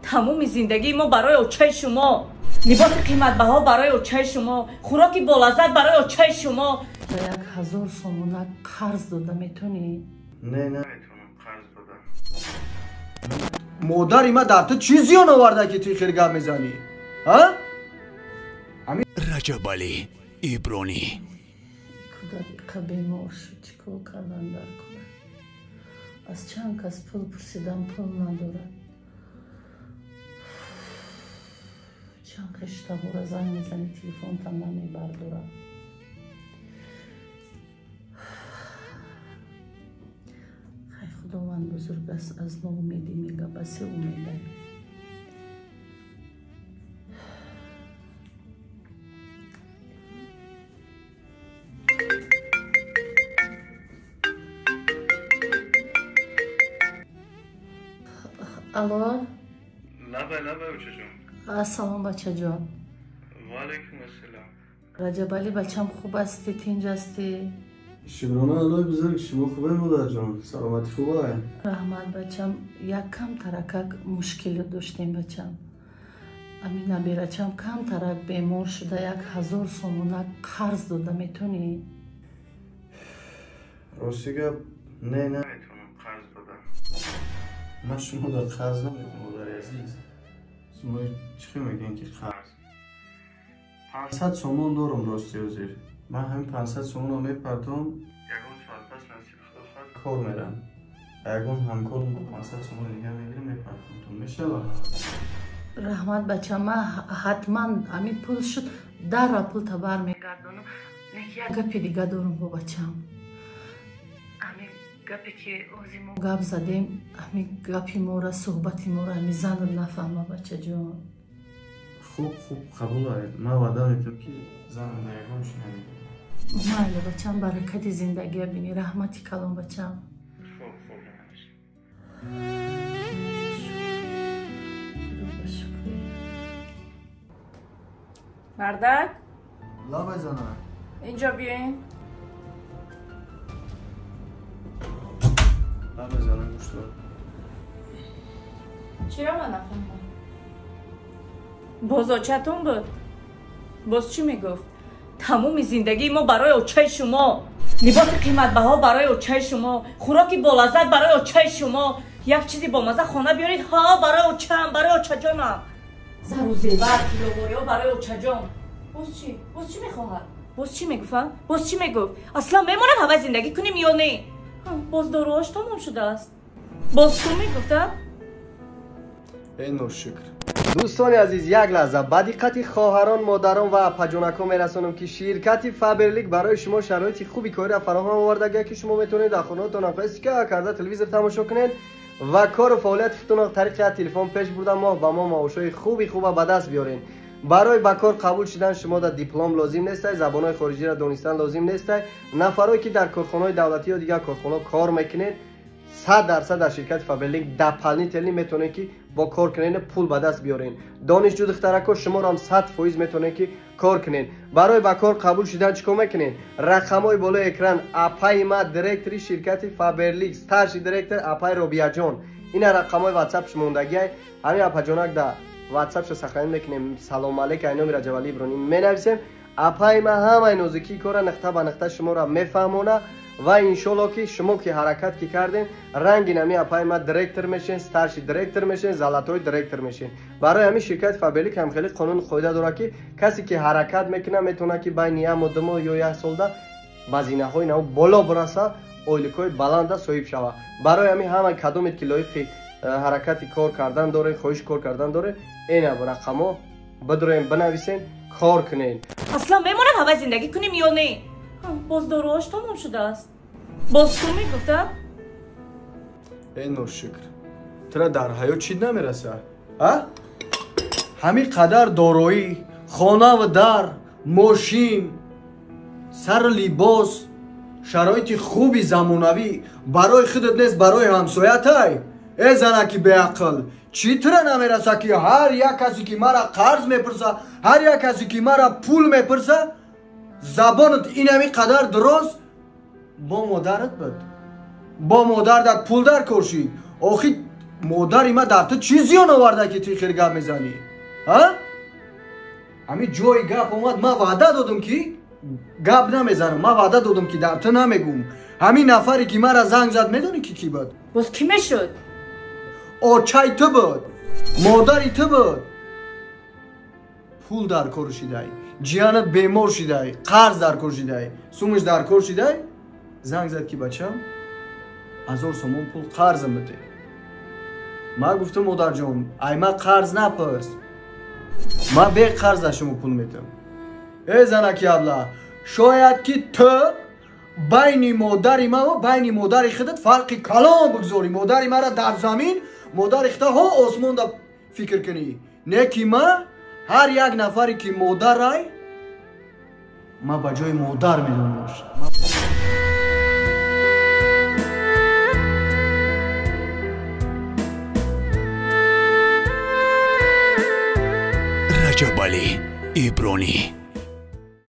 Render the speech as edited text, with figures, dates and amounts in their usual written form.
تمام زندگی ما برای اوچه شما، لباس قیمت بها برای اوچه شما، خوراکی بالازد برای اوچه شما. 1000 سومونک قرض داده میتونی؟ نه نمیتونم قرض بدم. مادری ما در تو چی زیان آورده که توی خیلی گپ میزنی؟ ها؟ رجب علی ایبرانی کودک بیمار شد، چیکار کردن در کنه؟ از چند کس پول پرسیدم، پول ندارد. چند خشته بوره زنگ میزنی تلفن تا نمیبردارم. خیلی خداوند بزرگ است، از ناامیدی میگه بس امیده. الو لبه اوچه جان. السلام بچه جان. و علیکم السلام. رجب علی بچم خوب هستی؟ تینج هستی؟ شکرانه الله بزرگ، شما خوبه مادر جان؟ سلامتی خوبه؟ رحمت بچم، یک کم ترکک مشکل داشتیم بچم. امین نبیرچم کم ترک بیمار شده، 1000 سومونک قرض داده میتونی؟ راستی گپ نه نمیتونم قرض بدم. من شما در قرض نمیتونم مادر عزیز. شما چی میگین که قرض؟ 500 سومون دارم راستی وزیر. من همین 500 سومون رو میپردم. یکون ساعت پس نصیب خدا کار میرم. یکون همکارم با 500 سومون دیگه میگیرم میپردم. تو میشه؟ رحمت بچم، من حتما امین پول شد در پول تا بر میگردانم. یک گپی دیگه دارم با بچم. امین گپی که اوزی ما گپ زدیم، امین گپی ما را صحبتی ما را میزند نفهمه بچه جان. خوب قبول دارید. من وعده میکنم که زنم نیگمش نمیدونم. مایل بچم، برکت زندگی بینی. رحمتی کلام بچم. خوب مردک لا بزنم. اینجا بیاین. لا بزنم گوشتار. چرا من نفهمم؟ باز اوچتون بود؟ باز چی میگفت؟ تمام زندگی ما برای اوچه شما، لباس قیمت بها برای اوچه شما، خوراکی بالازد برای اوچه شما. یک چیزی با مزه خانه بیارید، ها برای اوچم، برای اوچه جانم. زر و زیور کیلوواری ها برای اوچه جان. باز چی میخواهد؟ باز چی میگفتن؟ باز چی میگفت؟ اصلا میماند همه زندگی کنیم یا نه؟ باز داروهاش تمام شده است. باز چی میگفتن؟ ای نوشکر. دوستان عزیز، یک لحظه با دقت خواهران، مادران و اپاجونکا میرسونم که شرکت فابرلیک برای شما شرایط خوبی کاری را فراهم آورده که شما میتونید در خونه‌تون استیکر کرده تلویزیون تماشا کنین و کار و فعالیتتون از طریق تلفن پیش برده ما با ما معاشای خوبی به دست بیارین. برای به کار قبول شدن شما در دیپلم لازم نیست، زبان‌های خارجی را دانستن لازم نیست. نفرایی که در کارخانه‌های دولتی یا دیگر کارخانه‌ها کار میکنین 100% در شرکت فابرلیک دپلنی تلی میتونه که با کار کنین پول به دست بیارین. دانشجو دخترکا شما را هم 100% میتونه که کار کنین. برای با کار قبول شدن چیکار میکنین؟ رقمای بالای اکران اپای ما دیرکتری شرکت فابرلیک، استارش دیرکتر اپای روبیا جان. این رقمای واتساپ شما موندگی همین اپاجونک در واتساپ شو سخن میکنیم. سلام علیک، اینو رجب علی ایبرانی مینویسیم. اپای ما همه نوزکی کار نقطه به نقطه شما را میفهمونه و انشالله که شما که حرکت که کردین رنگ نمی اپای ما دیرکتر میشین، استارش دیرکتر میشین، زلاتوی دیرکتر میشین. برای همین شرکت فابرلیک هم خیلی قانون خودی داره که کسی که حرکت میکنه میتونه که بین یک مدت یا یک سال بزینه های نو بالا برسه، اولیکای بلند صاحب شوه. برای همین همه کدومت که لایق حرکتی کار کردن داره، خواهش کار کردن داره، اینا رقمو بدرین بنویسین، کار کنین. اصلا میماند همه زندگی کنیم یا نه؟ باز داروهاش تمام شده است. باز چی میگفتن؟ ای نوشکر، ترا در حیات چی نمیرسه؟ همین قدر دارایی، خانه و در، ماشین، سر لباس، شرایط خوبی زمانوی برای خودت نیست، برای همسایت های. ای زنکی به عقل، چی ترا نمیرسه که هر یک کسی که مرا قرض میپرسه، هر یک کسی که مرا پول میپرسه، زبانت این همی قدر درست با مادرت بود، با مادر در پول در کشی. آخی مادری ما در تو چی زیان آورده که توی خیر گپ میزنی؟ ها؟ همین جای گپ اومد ما وعده دادم که گپ نمیزنم. ما وعده دادم که در تو نمیگم. همین نفری که مرا زنگ زد میدونی که کی بود؟ باز کی میشد؟ آچای تو بود، مادری تو بود. پول در کار شده، جیانت بیمار شده، قرض در کار شده، سومش در کار شده. زنگ زد که بچم 1000 سوم پول قرضم بده. ما گفتم مادر جان ای ما قرض نپرس، ما به قرض شما پول میدم. ای زنکی ابله، شاید که تو بین مادر ما و بین مادر خودت فرق کلام بگذاری. مادر ما را در زمین، مادر خودت ها آسمان دا فکر کنی. نه که ما هر یک نفری که مادر رای ما به جای مادر میدونمش. رجب علی ایبرانی.